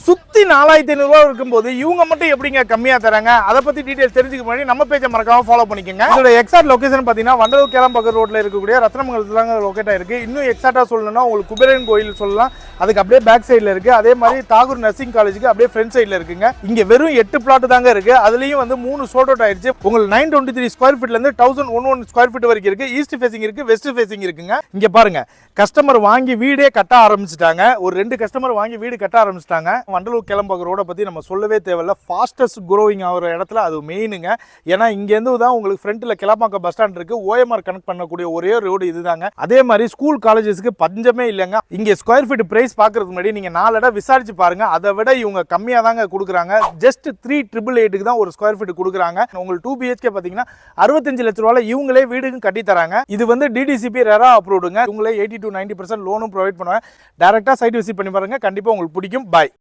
சுற்றி 4500 இருக்கும்போது இவங்க மட்டும் எப்படிங்க கம்மியாக தராங்க? அதை பற்றி டீட்டெயில்ஸ் தெரிஞ்சுக்க முன்னாடி நம்ம பேஜை மறக்காம ஃபாலோ பண்ணிக்கோங்க. இதோட எக்ஸாக்ட் லொகேஷன் பார்த்தீங்கன்னா வண்டலூர் கேளம்பாக்கம் ரோட்டில் இருக்கக்கூடிய ரத்னமங்கலத்துல லொகேட் ஆயிருக்கு. இன்னும் எக்ஸாக்டாக சொல்லணும்னா உங்களுக்கு குபேரன் கோயில் சொல்லலாம், அதுக்கு அப்படியே பேக் சைடில் இருக்குது. அதே மாதிரி தாகூர் நர்சிங் காலேஜுக்கு அப்படியே ஃப்ரண்ட் சைடில் இருக்குங்க. இங்கே வெறும் 8 பிளாட் தாங்க இருக்குது. அதுலேயும் வந்து 3 சோட் அவுட் ஆயிடுச்சு. உங்களுக்கு 923 ஸ்கொயர் ஃபீட்லேருந்து 1011 ஸ்கொயர் ஃபீட் வரைக்கும் இருக்குது. ஈஸ்ட் ஃபேசிங் இருக்குது, வெஸ்ட் ஃபேசிங் இருக்குங்க. இங்கே பாருங்க, கஸ்டமர் வாங்கி வீடே கட்ட ஆரம்பிச்சிட்டாங்க. ஒரு 2 கஸ்டமர் வாங்கி வீடு கட்ட ஆரம்பிச்சிட்டாங்க. வண்டலூர் கேளம்பாக்கம் ரோட பற்றி நம்ம சொல்லவே தேவையில்ல. ஃபாஸ்டஸ்ட் க்ரோவிங் ஆகிற இடத்துல அது மெயினுங்க. ஏன்னா இங்கேருந்து தான் உங்களுக்கு ஃப்ரண்ட்டில் கிளம்பாக்கம் பஸ் ஸ்டாண்ட் இருக்குது. ஓஎம்ஆர் கனெக்ட் பண்ணக்கூடிய ஒரே ரோடு இதுதாங்க. அதே மாதிரி ஸ்கூல் காலேஜஸ்க்கு பஞ்சமே இல்லைங்க. இங்கே ஸ்கொயர் ஃபீட் பிரைஸ் பார்க்கறதுக்கு முன்னாடி நீங்கள் 4 இடம் விசாரிச்சு பாருங்க. அதை விட இவங்க கம்மியாக தாங்க கொடுக்குறாங்க. ஜஸ்ட் 3,888 தான் ஒரு ஸ்கொயர் ஃபீட் கொடுக்குறாங்க. உங்களுக்கு 2 BHK பார்த்தீங்கன்னா 65 லட்ச ரூபாய் இவங்களே வீடுக்கும் கட்டி தராங்க. இது வந்து டிடிசிபி ரெரா அப்ரூவ்டுங்க. இவங்களே 80 to 90% லோனும் ப்ரொவைட் பண்ணுவாங்க. டேரெக்டாக சைட் விசிட் பண்ணி பாருங்க, கண்டிப்பாக உங்களுக்கு பிடிக்கும். பாய்.